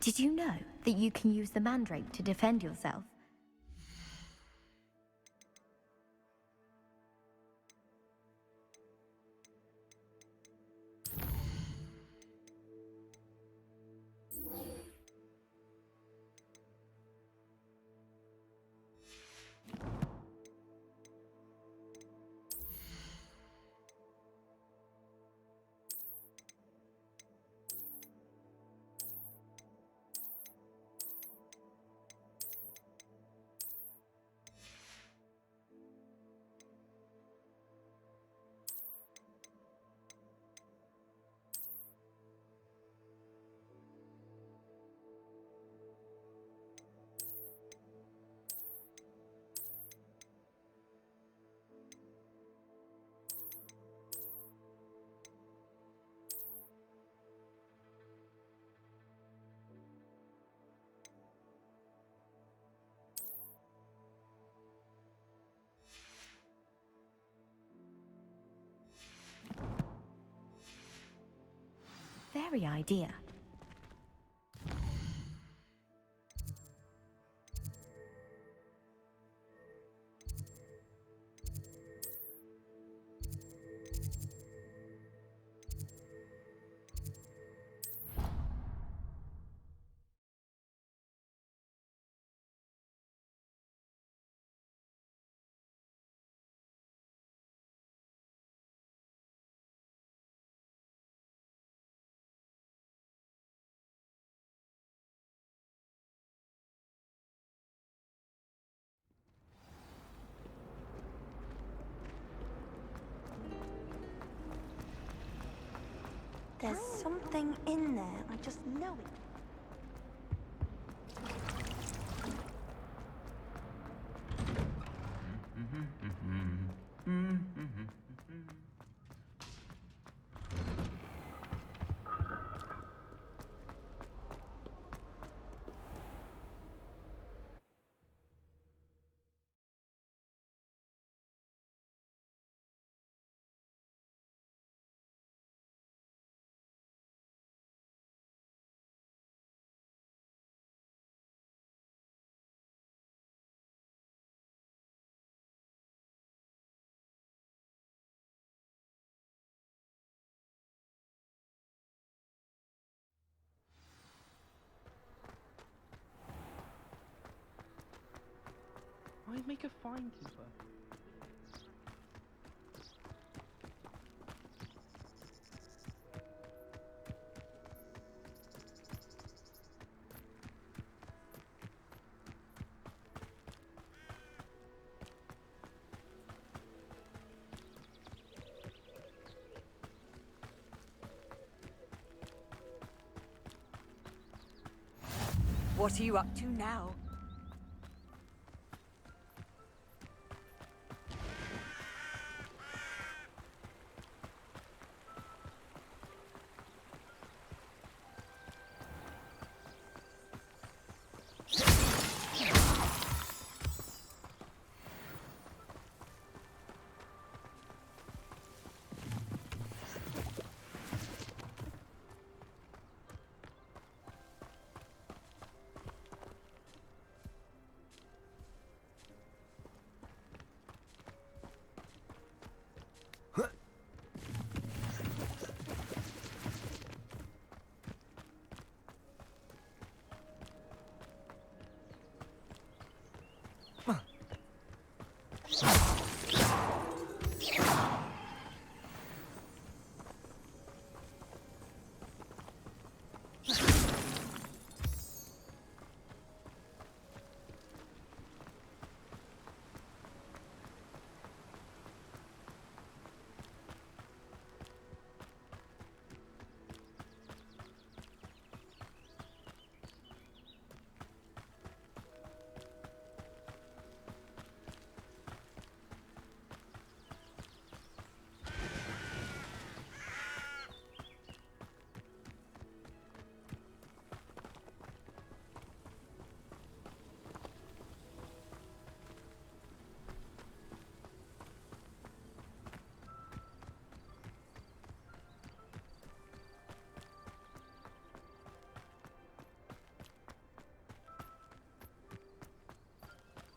Did you know that you can use the mandrake to defend yourself? Very idea. There's something in there, I just know it. Why make a fine keeper? What are you up to now?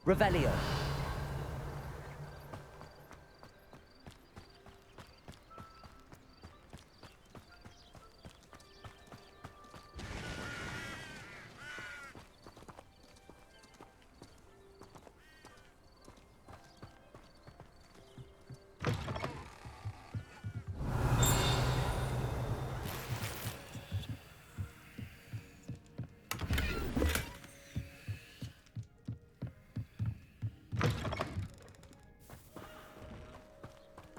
Revelio.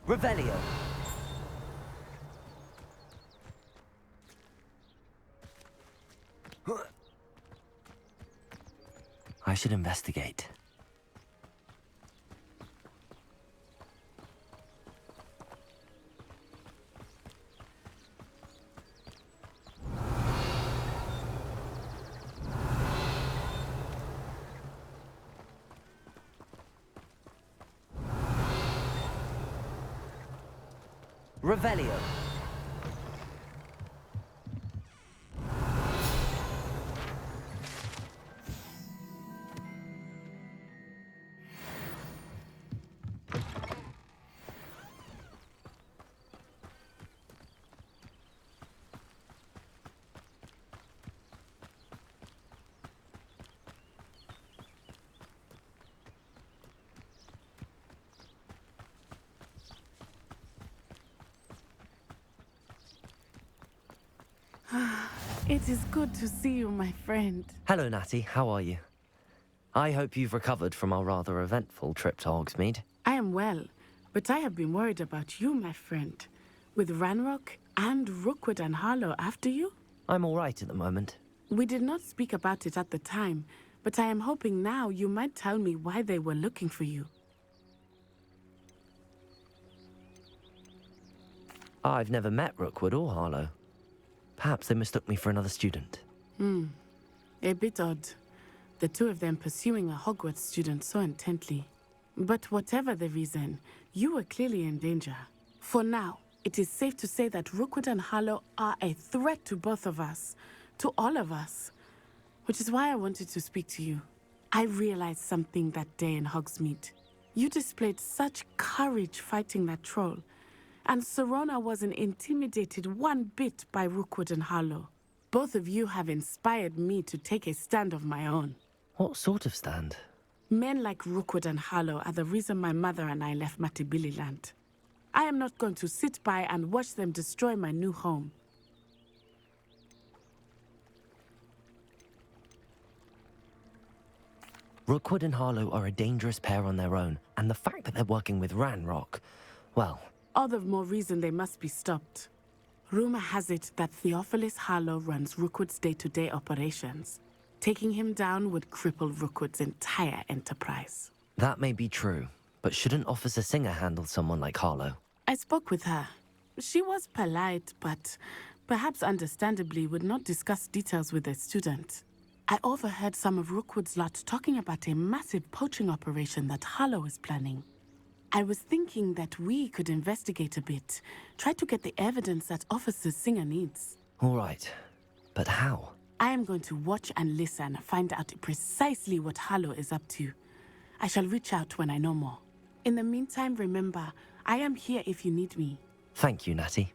Revelio. I should investigate. Revelio. It is good to see you, my friend. Hello, Natty. How are you? I hope you've recovered from our rather eventful trip to Hogsmeade. I am well, but I have been worried about you, my friend. With Ranrock and Rookwood and Harlow after you? I'm all right at the moment. We did not speak about it at the time, but I am hoping now you might tell me why they were looking for you. I've never met Rookwood or Harlow. Perhaps they mistook me for another student. A bit odd. The two of them pursuing a Hogwarts student so intently. But whatever the reason, you were clearly in danger. For now, it is safe to say that Rookwood and Harlow are a threat to both of us, to all of us. Which is why I wanted to speak to you. I realized something that day in Hogsmeade. You displayed such courage fighting that troll. And Serona wasn't intimidated one bit by Rookwood and Harlow. Both of you have inspired me to take a stand of my own. What sort of stand? Men like Rookwood and Harlow are the reason my mother and I left Matibili land. I am not going to sit by and watch them destroy my new home. Rookwood and Harlow are a dangerous pair on their own, and the fact that they're working with Ranrock, well... All the more reason they must be stopped. Rumor has it that Theophilus Harlow runs Rookwood's day-to-day operations. Taking him down would cripple Rookwood's entire enterprise. That may be true, but shouldn't Officer Singer handle someone like Harlow? I spoke with her. She was polite, but perhaps understandably would not discuss details with a student. I overheard some of Rookwood's lot talking about a massive poaching operation that Harlow is planning. I was thinking that we could investigate a bit, try to get the evidence that Officer Singer needs. All right, but how? I am going to watch and listen, find out precisely what Harlow is up to. I shall reach out when I know more. In the meantime, remember, I am here if you need me. Thank you, Natty.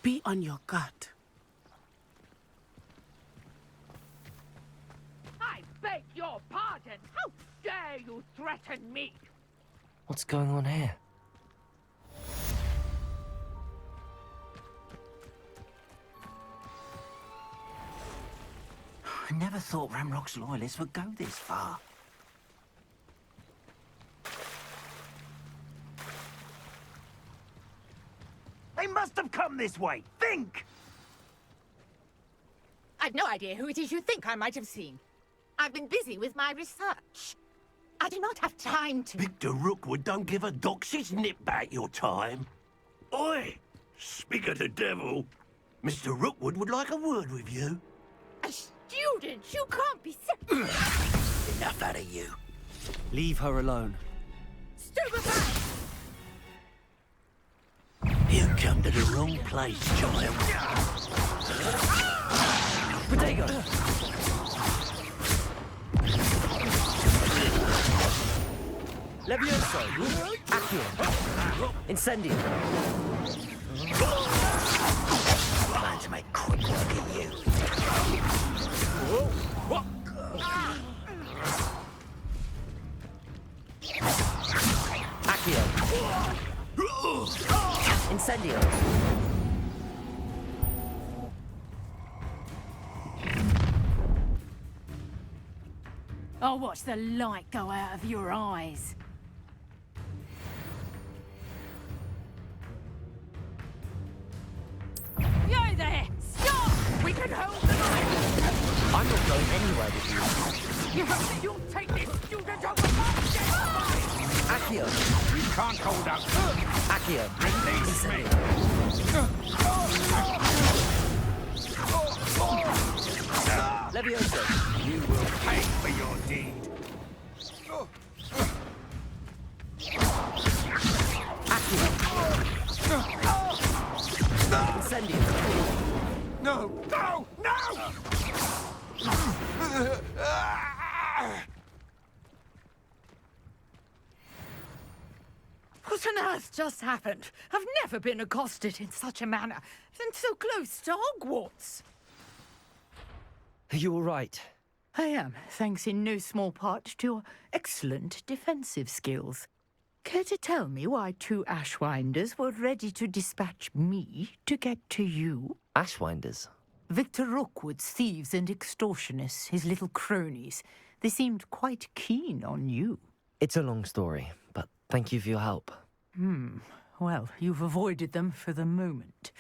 Be on your guard. I beg your pardon! How dare you threaten me? What's going on here? I never thought Ranrock's loyalists would go this far. They must have come this way! Think! I've no idea who it is you think I might have seen. I've been busy with my research. I do not have time to... Victor Rookwood don't give a doxy's nip back your time. Oi! Speak of the devil. Mr. Rookwood would like a word with you. A student? You can't be Enough out of you. Leave her alone. Stupefy! You come to the wrong place, child. Protego! Levioso! Accio! Incendio! Plan to make quick work of you. Accio! Incendio! I'll watch the light go out of your eyes. You there! Stop! We can hold the line! I'm not going anywhere with you. You'll take this student on the market! Accio! You can't hold out. Accio! Release me. Levioso! You will pay for your deed. Incendio! No! No! No! What on earth just happened? I've never been accosted in such a manner, and so close to Hogwarts. Are you all right? I am, thanks in no small part to your excellent defensive skills. Care to tell me why 2 Ashwinders were ready to dispatch me to get to you? Ashwinders? Victor Rookwood's thieves and extortionists, his little cronies. They seemed quite keen on you. It's a long story, but thank you for your help. Well, you've avoided them for the moment.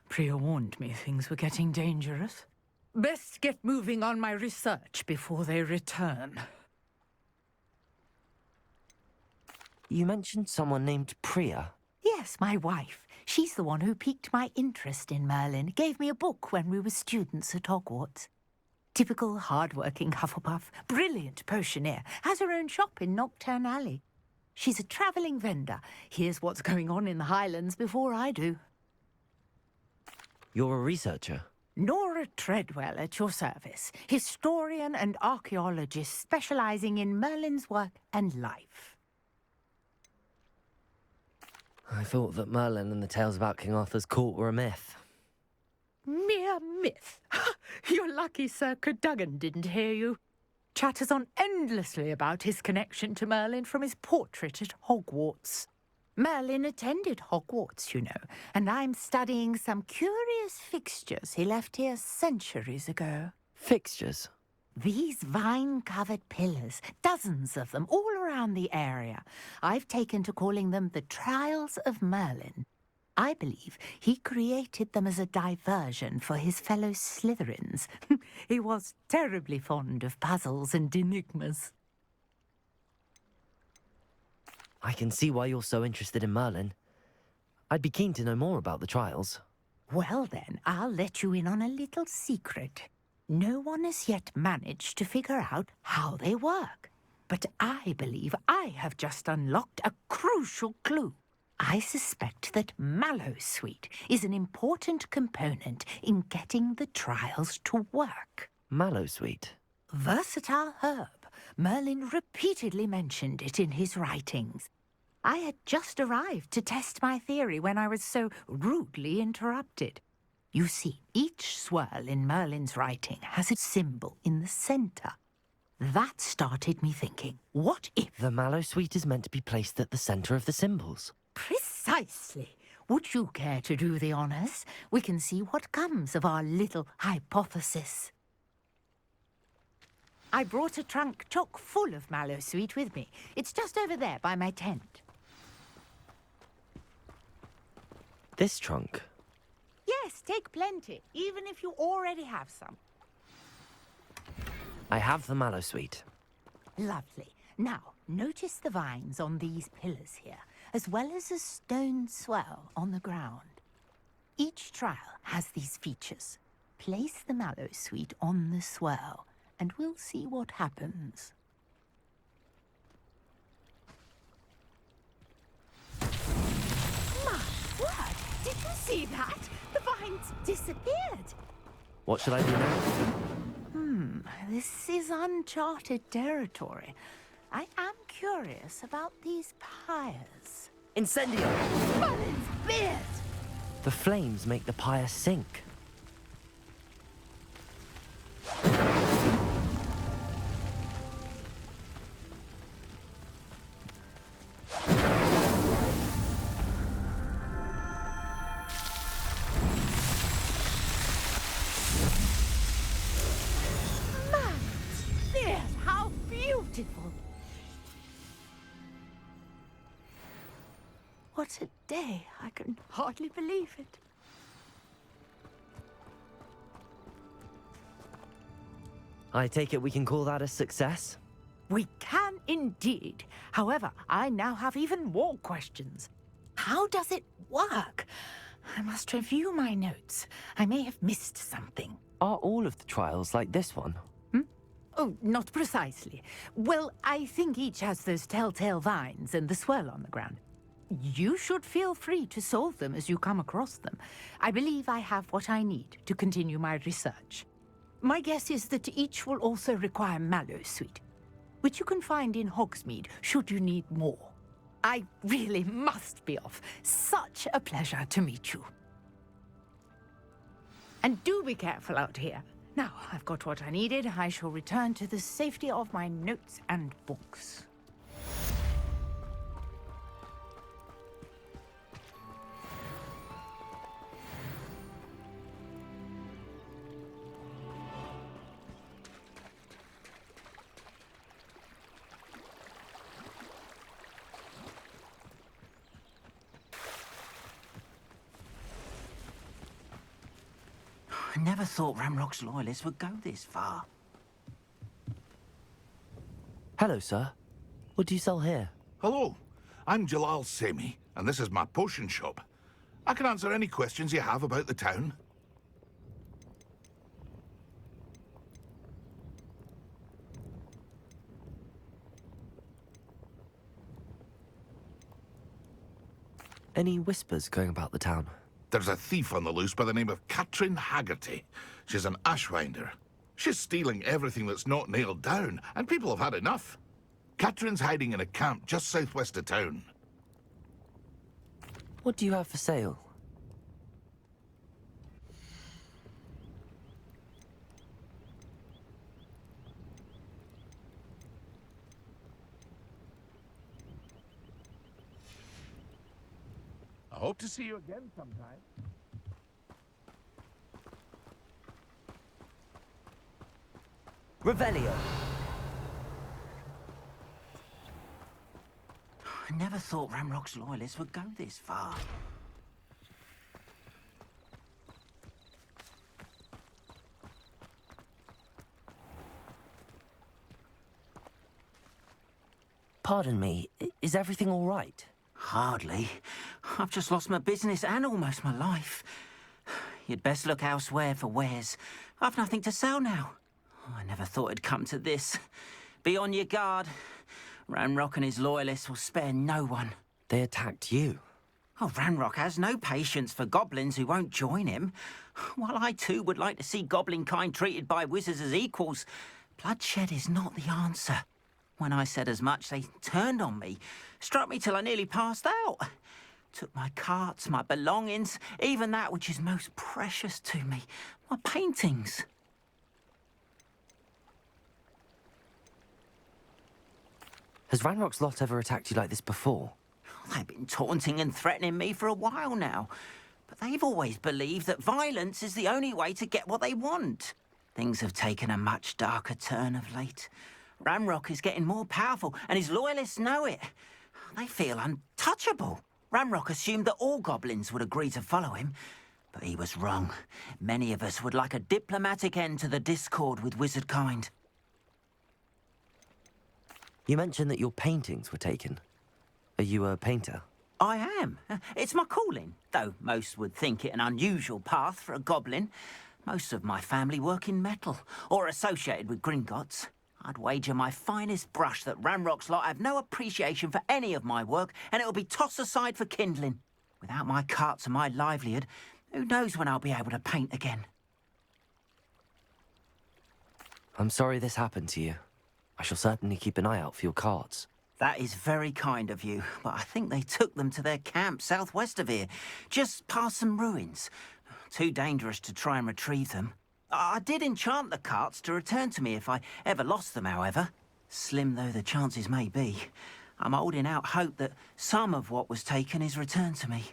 Priya warned me things were getting dangerous. Best get moving on my research before they return. You mentioned someone named Priya. Yes, my wife. She's the one who piqued my interest in Merlin. Gave me a book when we were students at Hogwarts. Typical hard-working Hufflepuff, brilliant potioneer, has her own shop in Knockturn Alley. She's a travelling vendor. Hears what's going on in the Highlands before I do. You're a researcher? Nora Treadwell at your service, historian and archaeologist specialising in Merlin's work and life. I thought that Merlin and the tales about King Arthur's court were a myth. Mere myth. You're lucky Sir Cadogan didn't hear you. Chatters on endlessly about his connection to Merlin from his portrait at Hogwarts. Merlin attended Hogwarts, you know, and I'm studying some curious fixtures he left here centuries ago. Fixtures? These vine-covered pillars, dozens of them, all around the area. I've taken to calling them the Trials of Merlin. I believe he created them as a diversion for his fellow Slytherins. He was terribly fond of puzzles and enigmas. I can see why you're so interested in Merlin. I'd be keen to know more about the trials. Well then, I'll let you in on a little secret. No one has yet managed to figure out how they work. But I believe I have just unlocked a crucial clue. I suspect that Mallowsweet is an important component in getting the trials to work. Mallowsweet? Versatile herb. Merlin repeatedly mentioned it in his writings. I had just arrived to test my theory when I was so rudely interrupted. You see, each swirl in Merlin's writing has a symbol in the centre. That started me thinking, what if... The Mallowsweet is meant to be placed at the centre of the symbols. Precisely. Would you care to do the honours? We can see what comes of our little hypothesis. I brought a trunk chock full of Mallowsweet with me. It's just over there by my tent. This trunk? Yes, take plenty, even if you already have some. I have the Mallowsweet. Lovely. Now, notice the vines on these pillars here, as well as a stone swell on the ground. Each trial has these features. Place the Mallowsweet on the swell, and we'll see what happens. My word! Did you see that? The vines disappeared. What should I do now? This is uncharted territory. I am curious curious about these pyres. Incendio! Mullins, beard! The flames make the pyre sink. Beard, how beautiful! What a day. I can hardly believe it. I take it we can call that a success? We can indeed. However, I now have even more questions. How does it work? I must review my notes. I may have missed something. Are all of the trials like this one? Oh, not precisely. Well, I think each has those telltale vines and the swirl on the ground. You should feel free to solve them as you come across them. I believe I have what I need to continue my research. My guess is that each will also require mallow sweet, which you can find in Hogsmeade should you need more. I really must be off. Such a pleasure to meet you. And do be careful out here. Now, I've got what I needed. I shall return to the safety of my notes and books. I never thought Ramrock's loyalists would go this far. Hello, sir. What do you sell here? Hello, I'm Jalal Semi, and this is my potion shop. I can answer any questions you have about the town. Any whispers going about the town? There's a thief on the loose by the name of Katrin Haggerty. She's an ashwinder. She's stealing everything that's not nailed down, and people have had enough. Katrin's hiding in a camp just southwest of town. What do you have for sale? I hope to see you again sometime. Revelio. I never thought Ramrock's loyalists would go this far. Pardon me, is everything all right? Hardly. I've just lost my business and almost my life. You'd best look elsewhere for wares. I've nothing to sell now. I never thought it'd come to this. Be on your guard. Ranrock and his loyalists will spare no one. They attacked you. Oh, Ranrock has no patience for goblins who won't join him. While I too would like to see goblin kind treated by wizards as equals, bloodshed is not the answer. When I said as much, they turned on me, struck me till I nearly passed out. Took my carts, my belongings, even that which is most precious to me, my paintings. Has Ranrock's lot ever attacked you like this before? They've been taunting and threatening me for a while now, but they've always believed that violence is the only way to get what they want. Things have taken a much darker turn of late. Ramrock is getting more powerful, and his loyalists know it. They feel untouchable. Ramrock assumed that all goblins would agree to follow him, but he was wrong. Many of us would like a diplomatic end to the discord with wizard kind. You mentioned that your paintings were taken. Are you a painter? I am. It's my calling, though most would think it an unusual path for a goblin. Most of my family work in metal, or associated with Gringotts. I'd wager my finest brush that Ramrock's lot have no appreciation for any of my work, and it'll be tossed aside for kindling. Without my carts and my livelihood, who knows when I'll be able to paint again? I'm sorry this happened to you. I shall certainly keep an eye out for your cards. That is very kind of you, but I think they took them to their camp southwest of here, just past some ruins. Too dangerous to try and retrieve them. I did enchant the carts to return to me if I ever lost them, however. Slim though the chances may be, I'm holding out hope that some of what was taken is returned to me.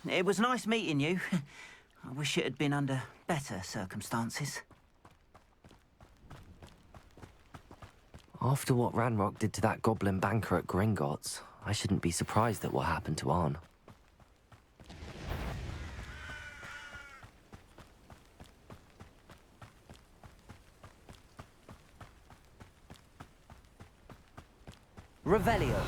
It was nice meeting you. I wish it had been under better circumstances. After what Ranrock did to that goblin banker at Gringotts, I shouldn't be surprised at what happened to Arn. Revelio.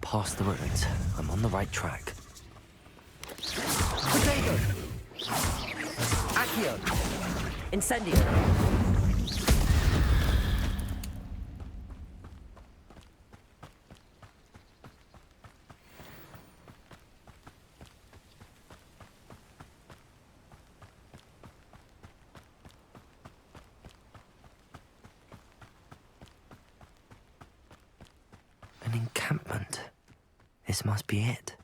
Past the ruins. I'm on the right track. Potato. Accio. Incendio. An encampment. This must be it.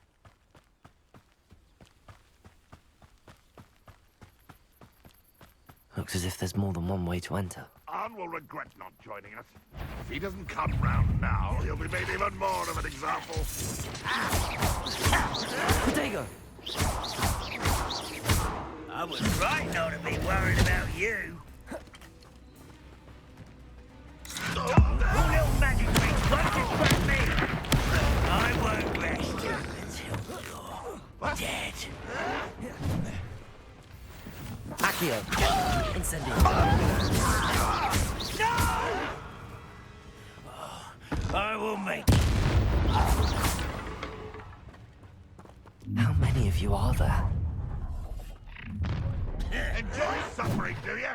Looks as if there's more than one way to enter. Arn will regret not joining us. If he doesn't come round now, he'll be made even more of an example. Potato. I was right not to be worried about you. Your little magic tricks won't distract me. I won't rest until you're dead. Accio. Incendio. No! I will make How many of you are there? Enjoy suffering, do you?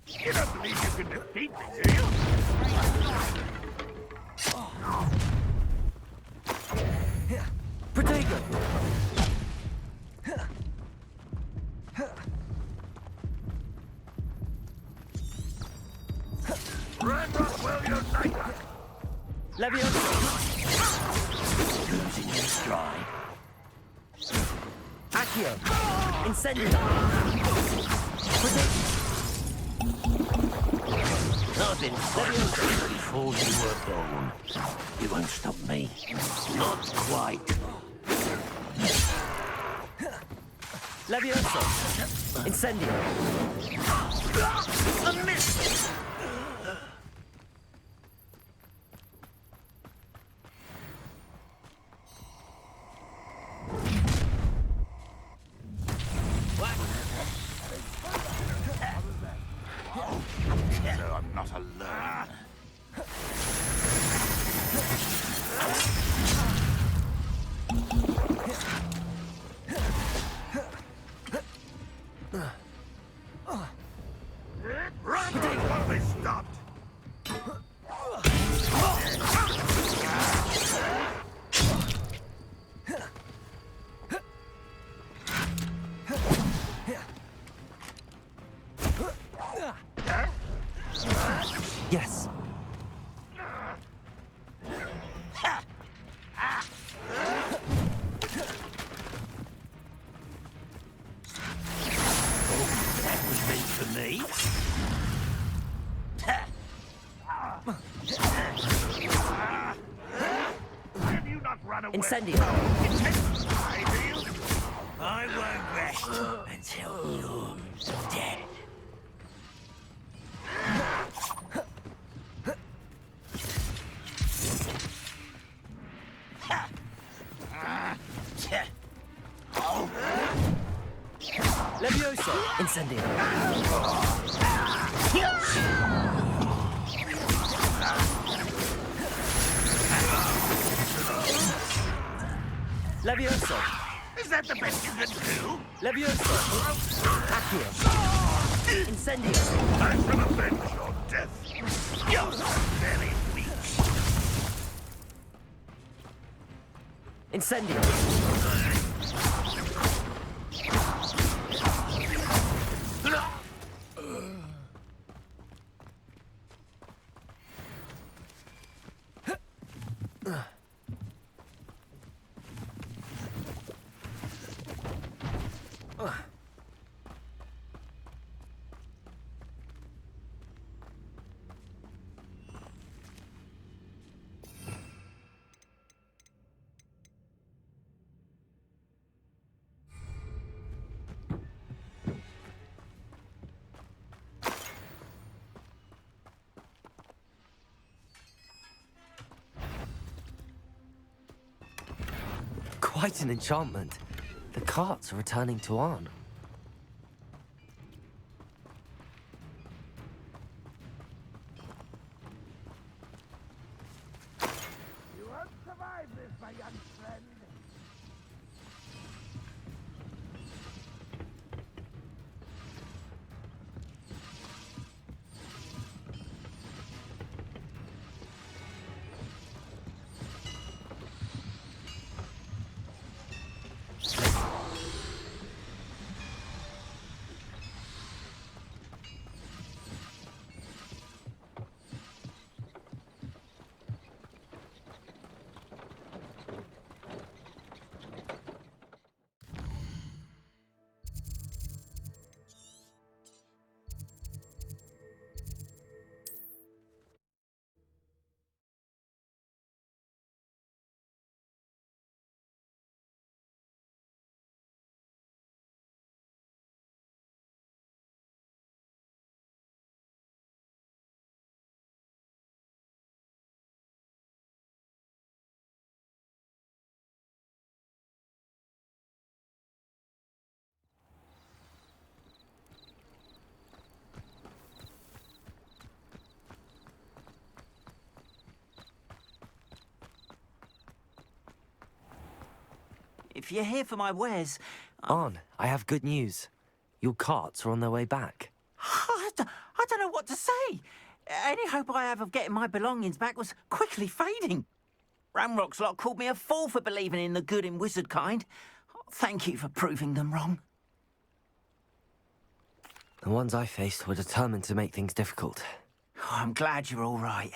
You don't believe you can defeat me, do you? Protego. Ranrock will unite us! Levioso. losing your stride. Accio. Incendio. Protego. I've been fighting before you were born. You won't stop me. Not quite. Levioso. Incendio. A miss! So I'm not alone. Run! Won't be stopped! Yes. That was meant for me. Have you not run away? Incendio. I won't rest until you're dead. Levioso. Incendio. Levioso. Is that the best you can do? Levioso. Accio. Incendio. I shall avenge your death. You're very weak. Incendio. Quite an enchantment. The carts are returning to Arn. You won't survive this, my young friend. If you're here for my wares, Arn, I have good news. Your carts are on their way back. I don't know what to say. Any hope I have of getting my belongings back was quickly fading. Ramrock's lot called me a fool for believing in the good in wizard kind. Thank you for proving them wrong. The ones I faced were determined to make things difficult. Oh, I'm glad you're all right.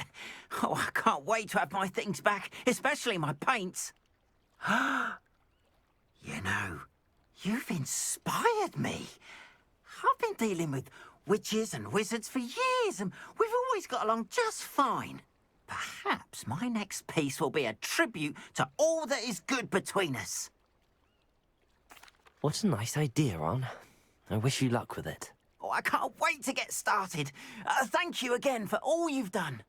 Oh, I can't wait to have my things back, especially my paints. You know, you've inspired me. I've been dealing with witches and wizards for years, and we've always got along just fine. Perhaps my next piece will be a tribute to all that is good between us. What a nice idea, Arn. I wish you luck with it. Oh, I can't wait to get started. Thank you again for all you've done.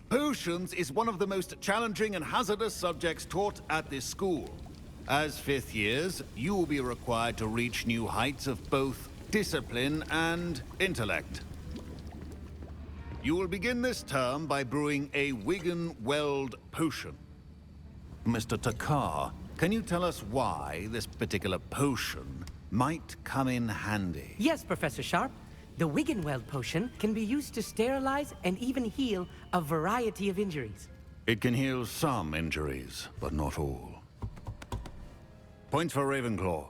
Potions is one of the most challenging and hazardous subjects taught at this school. As fifth years, you will be required to reach new heights of both discipline and intellect. You will begin this term by brewing a Wigan Weld potion. Mr. Takar, can you tell us why this particular potion might come in handy? Yes, Professor Sharp. The Wiggenweld potion can be used to sterilize and even heal a variety of injuries. It can heal some injuries, but not all. Points for Ravenclaw.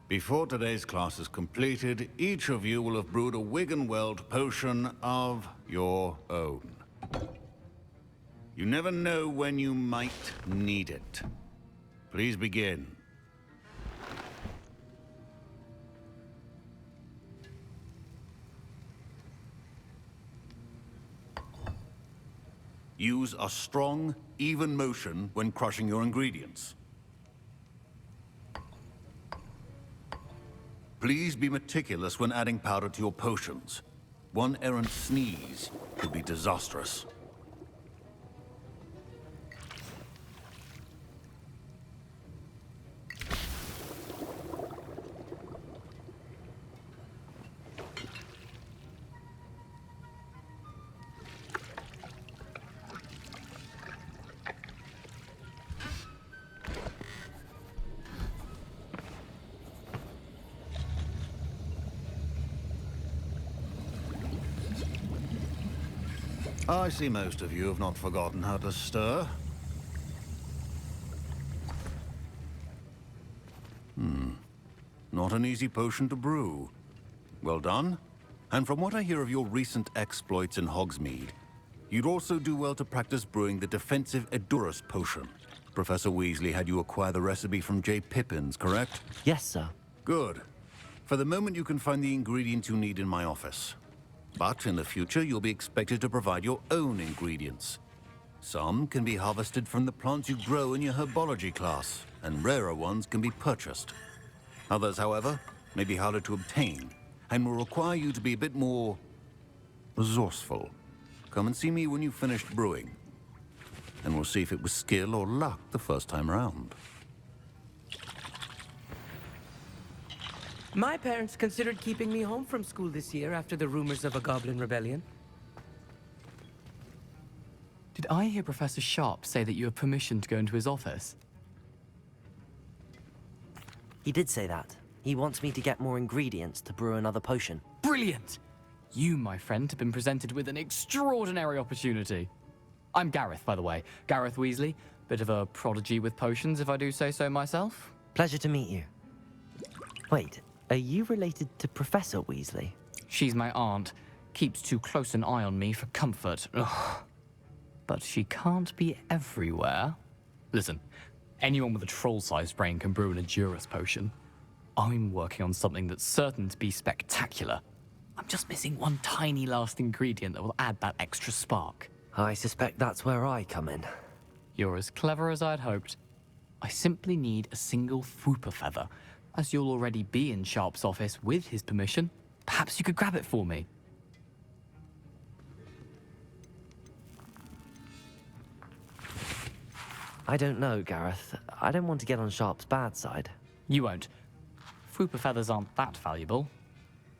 Before today's class is completed, each of you will have brewed a Wiggenweld potion of your own. You never know when you might need it. Please begin. Use a strong, even motion when crushing your ingredients. Please be meticulous when adding powder to your potions. One errant sneeze could be disastrous. I see most of you have not forgotten how to stir. Not an easy potion to brew. Well done. And from what I hear of your recent exploits in Hogsmeade, you'd also do well to practice brewing the defensive Edurus potion. Professor Weasley had you acquire the recipe from J. Pippins, correct? Yes, sir. Good. For the moment, you can find the ingredients you need in my office. But in the future, you'll be expected to provide your own ingredients. Some can be harvested from the plants you grow in your herbology class, and rarer ones can be purchased. Others, however, may be harder to obtain, and will require you to be a bit more resourceful. Come and see me when you've finished brewing, and we'll see if it was skill or luck the first time around. My parents considered keeping me home from school this year after the rumors of a goblin rebellion. Did I hear Professor Sharp say that you have permission to go into his office? He did say that. He wants me to get more ingredients to brew another potion. Brilliant! You, my friend, have been presented with an extraordinary opportunity. I'm Gareth, by the way. Gareth Weasley. Bit of a prodigy with potions, if I do say so myself. Pleasure to meet you. Wait, are you related to Professor Weasley? She's my aunt. Keeps too close an eye on me for comfort. Ugh. But she can't be everywhere. Listen, anyone with a troll-sized brain can brew an Edurus potion. I'm working on something that's certain to be spectacular. I'm just missing one tiny last ingredient that will add that extra spark. I suspect that's where I come in. You're as clever as I'd hoped. I simply need a single Fwooper feather. As you'll already be in Sharp's office with his permission, perhaps you could grab it for me. I don't know, Gareth. I don't want to get on Sharp's bad side. You won't. Fwooper feathers aren't that valuable.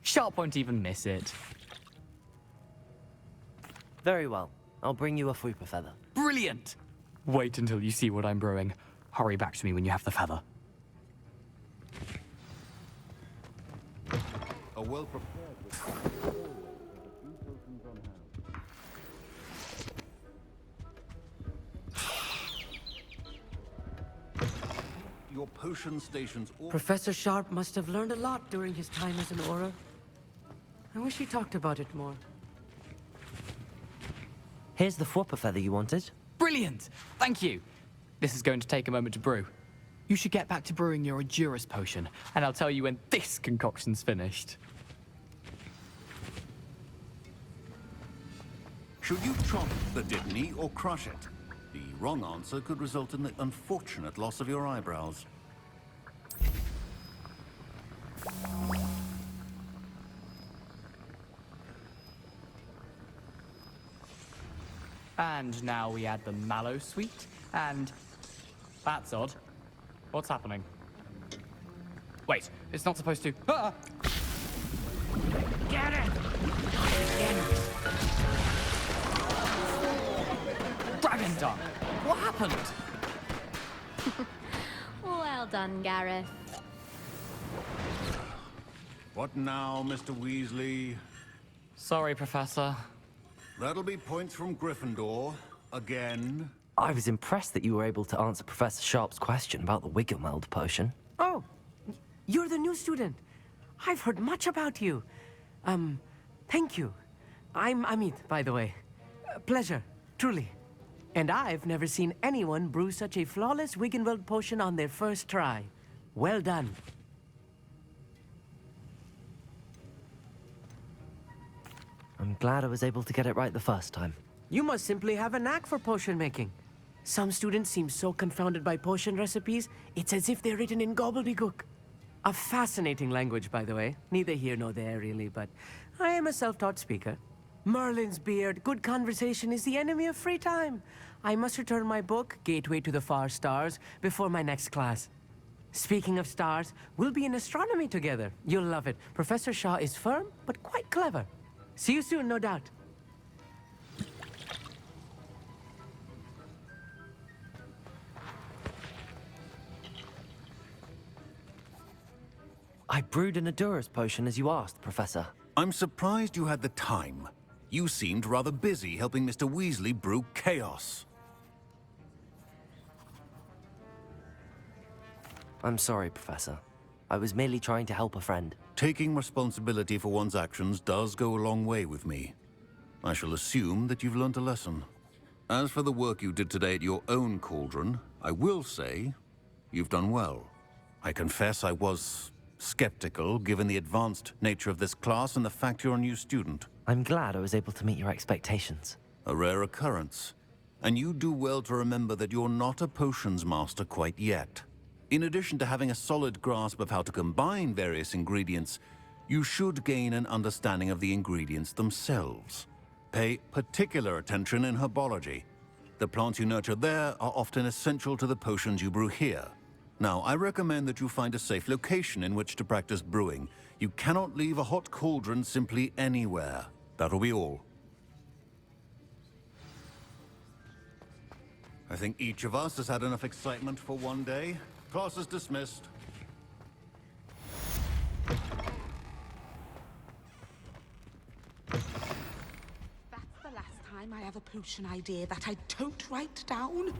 Sharp won't even miss it. Very well. I'll bring you a Fwooper feather. Brilliant! Wait until you see what I'm brewing. Hurry back to me when you have the feather. A well-prepared... Your potion stations... Professor Sharp must have learned a lot during his time as an Auror. I wish he talked about it more. Here's the Fwooper feather you wanted. Brilliant! Thank you! This is going to take a moment to brew. You should get back to brewing your Edurus potion, and I'll tell you when this concoction's finished. Should you chop the Dittany or crush it? The wrong answer could result in the unfortunate loss of your eyebrows. And now we add the mallow sweet, and... That's odd. What's happening? Wait, it's not supposed to... Ah! Get it! Get it! Tok. What happened? Well done, Gareth. What now, Mr. Weasley? Sorry, Professor. That'll be points from Gryffindor. Again. I was impressed that you were able to answer Professor Sharp's question about the Wiggenweld potion. Oh, you're the new student. I've heard much about you. Thank you. I'm Amit, by the way. Pleasure, truly. And I've never seen anyone brew such a flawless Wiggenweld potion on their first try. Well done. I'm glad I was able to get it right the first time. You must simply have a knack for potion making. Some students seem so confounded by potion recipes, it's as if they're written in gobbledygook. A fascinating language, by the way. Neither here nor there, really, but I am a self-taught speaker. Merlin's beard, good conversation is the enemy of free time. I must return my book, Gateway to the Far Stars, before my next class. Speaking of stars, we'll be in astronomy together. You'll love it. Professor Shaw is firm, but quite clever. See you soon, no doubt. I brewed an Adura's potion as you asked, Professor. I'm surprised you had the time. You seemed rather busy helping Mr. Weasley brew chaos. I'm sorry, Professor. I was merely trying to help a friend. Taking responsibility for one's actions does go a long way with me. I shall assume that you've learnt a lesson. As for the work you did today at your own cauldron, I will say you've done well. I confess I was skeptical, given the advanced nature of this class and the fact you're a new student. I'm glad I was able to meet your expectations. A rare occurrence. And you do well to remember that you're not a potions master quite yet. In addition to having a solid grasp of how to combine various ingredients, you should gain an understanding of the ingredients themselves. Pay particular attention in herbology. The plants you nurture there are often essential to the potions you brew here. Now, I recommend that you find a safe location in which to practice brewing. You cannot leave a hot cauldron simply anywhere. That'll be all. I think each of us has had enough excitement for one day. Class is dismissed. That's the last time I have a potion idea that I don't write down.